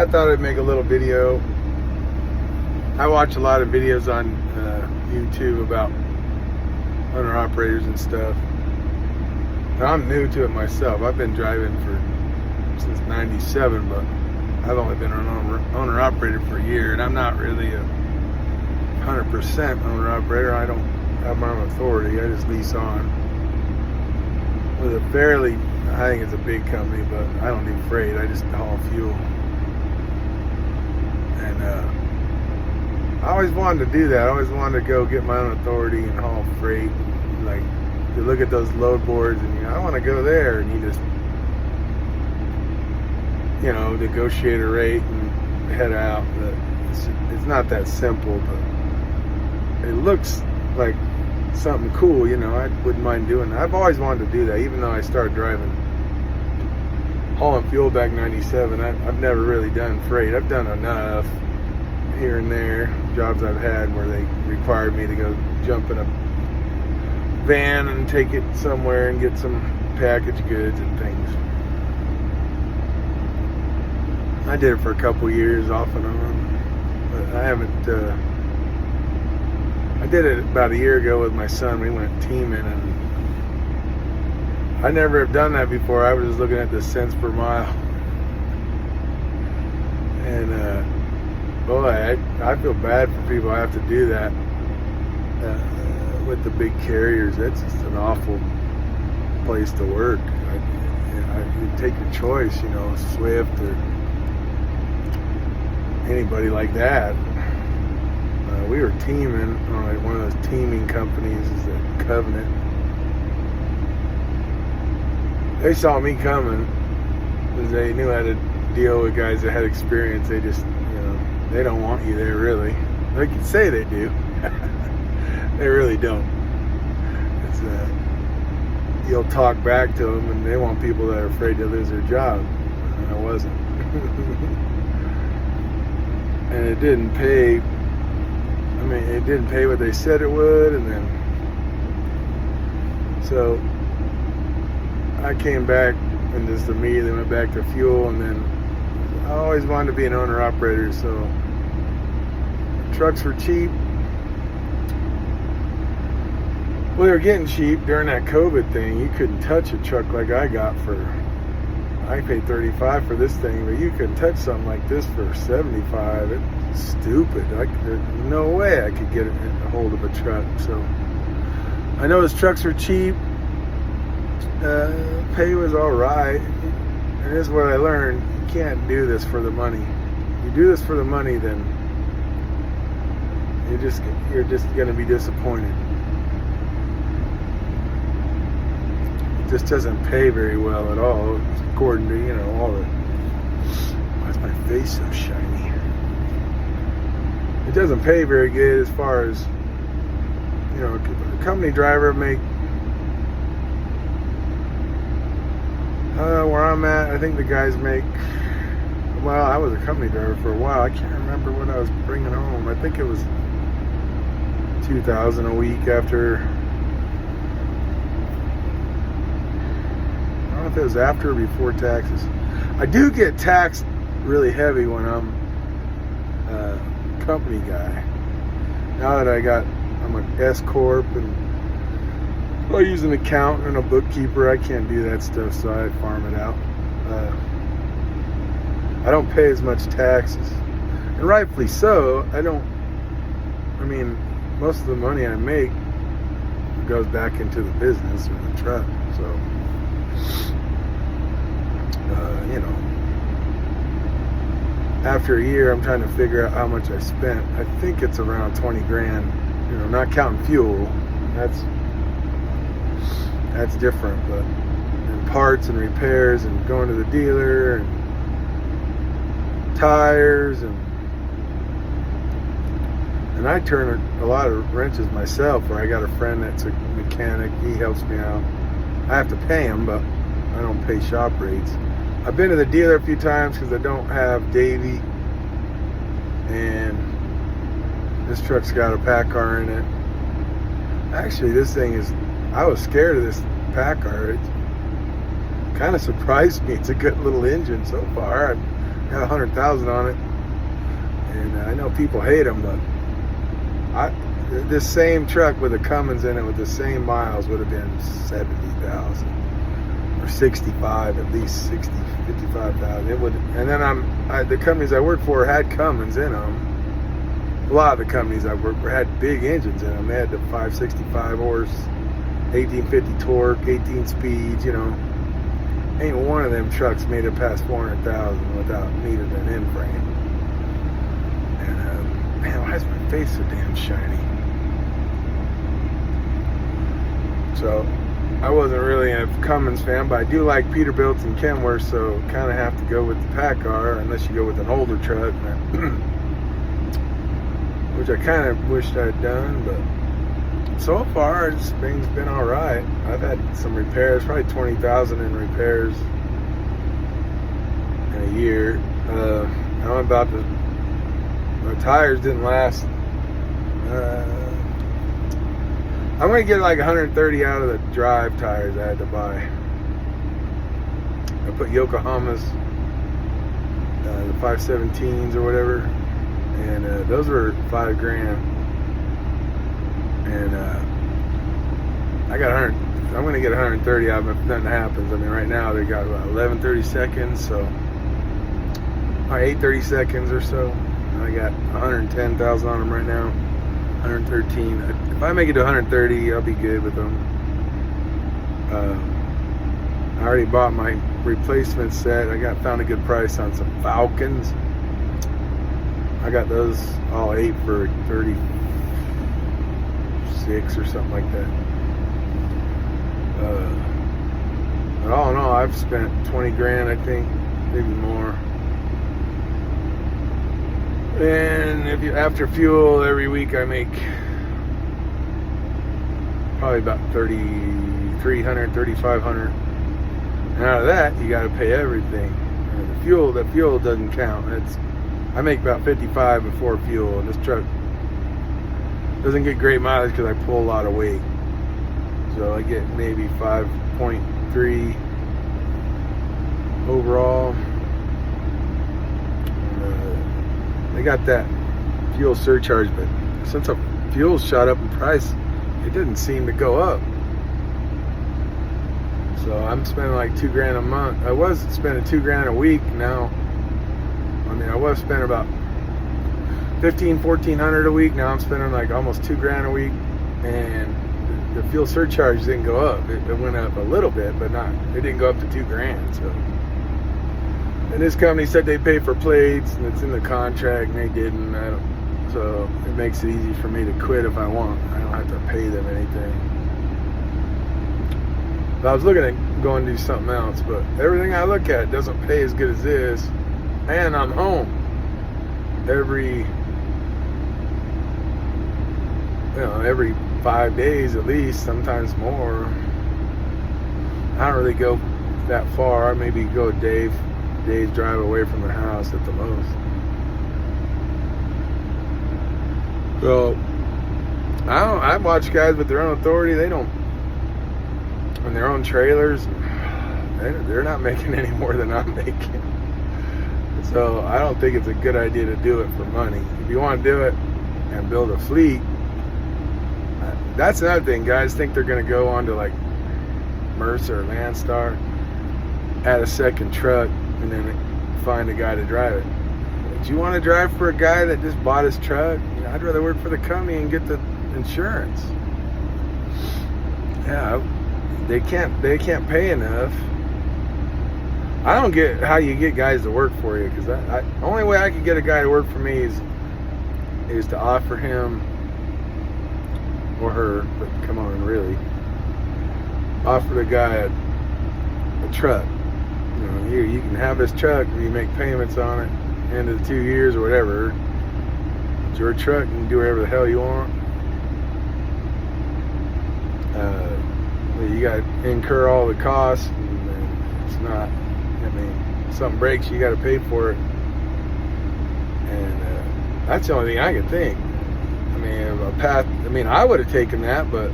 I thought I'd make a little video. I watch a lot of videos on YouTube about owner operators and stuff. And I'm new to it myself. I've been driving since '97, but I've only been an owner operator for a year, and I'm not really a 100% owner operator. I don't have my own authority. I just lease on with a fairly, I think it's a big company, but I don't do freight. I just haul fuel. And I always wanted to do that. I always wanted to go get my own authority and haul freight. Like, you look at those load boards and I want to go there, and you just, negotiate a rate and head out. But it's not that simple, but it looks like something cool. I wouldn't mind doing that. I've always wanted to do that, even though I started hauling fuel back in '97. I've never really done freight. I've done enough here and there, jobs I've had where they required me to go jump in a van and take it somewhere and get some packaged goods and things. I did it for a couple years off and on, but I haven't. I did it about a year ago with my son. We went teaming, and I never have done that before. I was just looking at the cents per mile, and boy, I feel bad for people who have to do that with the big carriers. That's just an awful place to work. You take your choice, Swift or anybody like that. We were teaming on one of those teaming companies, is the Covenant. They saw me coming because they knew how to deal with guys that had experience. They just, they don't want you there really. They can say they do. They really don't. It's you'll talk back to them, and they want people that are afraid to lose their job. And I wasn't. And it didn't pay. It didn't pay what they said it would, and then so I came back and just immediately went back to fuel, and then I always wanted to be an owner operator, so trucks were cheap. Well, they were getting cheap during that COVID thing. You couldn't touch a truck like I got I paid $35 for this thing, but you could touch something like this for $75. It's stupid. There's no way I could get a hold of a truck. So I noticed trucks are cheap. Pay was all right. And this is what I learned. You can't do this for the money. You do this for the money, then you're just going to be disappointed. It just doesn't pay very well at all, according to, all the... Why is my face so shiny? It doesn't pay very good as far as, a company driver make... where I'm at, I think the guys make... Well, I was a company driver for a while. I can't remember what I was bringing home. I think it was $2,000 a week after... I don't know if it was after or before taxes. I do get taxed really heavy when I'm a company guy. Now that I'm an S Corp and I use an accountant and a bookkeeper, I can't do that stuff, so I farm it out. I don't pay as much taxes, and rightfully so. Most of the money I make goes back into the business or the truck, so after a year, I'm trying to figure out how much I spent. I think it's around 20 grand, not counting fuel. That's different, but and parts and repairs and going to the dealer and tires and I turn a lot of wrenches myself, where I got a friend that's a mechanic. He helps me out. I have to pay him, but I don't pay shop rates. I've been to the dealer a few times because I don't have Davy, and this truck's got a pack car in it. Actually, I was scared of this pack car. It kind of surprised me. It's a good little engine so far. got 100,000 on it, and I know people hate them, but this same truck with a Cummins in it with the same miles would have been 70,000 or 65, at least 60, 55,000. It would, and then the companies I worked for had Cummins in them. A lot of the companies I worked for had big engines in them. They had the 565 horse, 1850 torque, 18 speeds. You know, ain't one of them trucks made it past 400,000 without needing an end frame. And man, why is my face so damn shiny? So I wasn't really a Cummins fan, but I do like Peterbilt's and Kenworth, so kind of have to go with the PACCAR unless you go with an older truck, which I kind of wished I'd done. But so far, things been all right. I've had some repairs, probably 20,000 in repairs in a year. I'm about to. My tires didn't last. I'm going to get like 130 out of the drive tires I had to buy. I put Yokohama's, the 517s or whatever, and those were $5,000. And I got 100. I'm going to get 130 out of them if nothing happens. I mean, right now they got about 11 30-seconds, so 8 30-seconds or so. And I got 110,000 on them right now. 113. If I make it to 130, I'll be good with them. I already bought my replacement set. Found a good price on some Falcons. I got those all 8 for 36 or something like that. But all in all, I've spent 20 grand, I think, maybe more. And after fuel, every week I make probably about 3,300, 3,500. And out of that, you got to pay everything. And the fuel doesn't count. I make about 55 before fuel, and this truck doesn't get great mileage because I pull a lot of weight. So I get maybe 5.3 overall. They got that fuel surcharge, but since the fuel shot up in price, it didn't seem to go up. So I'm spending like $2,000 a month. I was spending $2,000 a week. Now, I mean, I was spending about $1,400 a week. Now I'm spending like almost $2,000 a week, and the fuel surcharge didn't go up. It went up a little bit, but it didn't go up to $2,000. So. And this company said they pay for plates, and it's in the contract, and they didn't. So it makes it easy for me to quit if I want. I don't have to pay them anything. But I was looking at going to do something else, but everything I look at doesn't pay as good as this. And I'm home every 5 days at least, sometimes more. I don't really go that far. I maybe go a day's drive away from the house at the most. So I watch guys with their own authority. They don't, on their own trailers, they're not making any more than I'm making. So I don't think it's a good idea to do it for money. If you want to do it and build a fleet, that's another thing. Guys think they're going to go onto like Mercer or Landstar, add a second truck, and then find a guy to drive it. Do you want to drive for a guy that just bought his truck? You know, I'd rather work for the company and get the insurance. Yeah, they can't pay enough. I don't get how you get guys to work for you, because the only way I could get a guy to work for me is to offer him or her, but come on, really, offer the guy a truck. You know, you can have this truck and you make payments on it, end of the 2 years or whatever. It's your truck, you can do whatever the hell you want. You got to incur all the costs, and it's not, I mean, if something breaks, you got to pay for it. And that's the only thing I can think. I mean, I would have taken that, but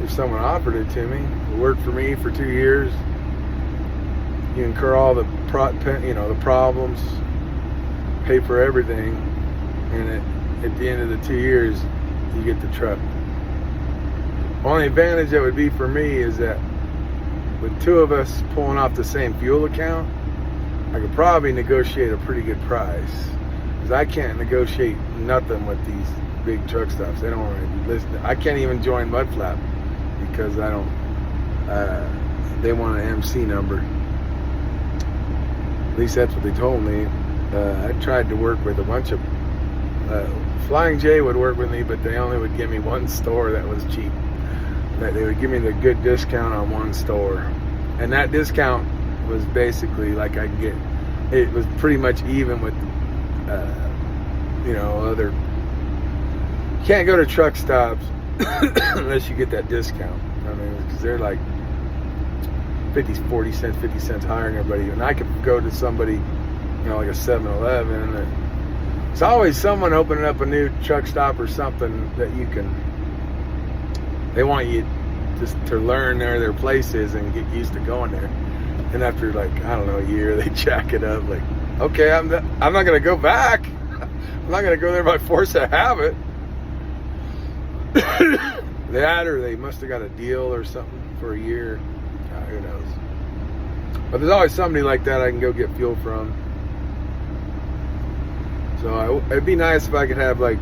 if someone offered it to me, it worked for me for 2 years, You incur all the the problems, pay for everything, and at the end of the 2 years, you get the truck. Only advantage that would be for me is that with two of us pulling off the same fuel account, I could probably negotiate a pretty good price. Because I can't negotiate nothing with these big truck stops. They don't want to listen. I can't even join Mudflap because I don't. They want an MC number. At least that's what they told me. I tried to work with a bunch of. Flying J would work with me, but they only would give me one store that was cheap. They would give me the good discount on one store, and that discount was basically like I could get. It was pretty much even with, other. You can't go to truck stops unless you get that discount. I mean, because they're like 40 cents higher than everybody. And I could go to somebody, like a 7-Eleven. And it's always someone opening up a new truck stop or something that you can. They want you just to learn their places and get used to going there. And after a year, they jack it up. Like, okay, I'm not gonna go back. I'm not gonna go there by force of habit. That, or they must have got a deal or something for a year. Who knows? But there's always somebody like that I can go get fuel from. So it'd be nice if I could have if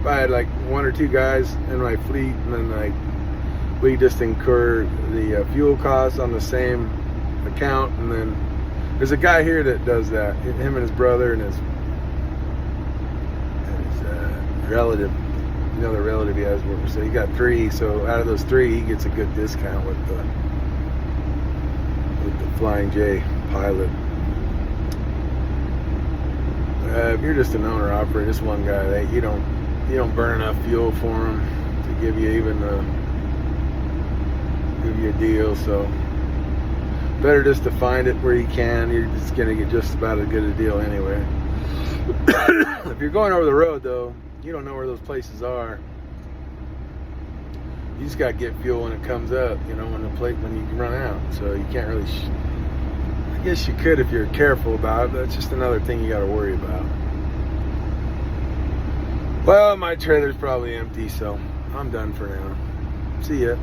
I had one or two guys in my fleet, and then we just incur the fuel costs on the same account, and then there's a guy here that does that. Him and his brother and his relative. The relative he has working. So he got 3. So out of those 3, he gets a good discount with the Flying J pilot. If you're just an owner operator, just one guy, you don't burn enough fuel for him to give you a deal. So better just to find it where you can. You're just gonna get just about as good a deal anyway. If you're going over the road though, you don't know where those places are. You just gotta get fuel when it comes up, when you run out. So you can't really. I guess you could if you're careful about it. But that's just another thing you gotta worry about. Well, my trailer's probably empty, so I'm done for now. See ya.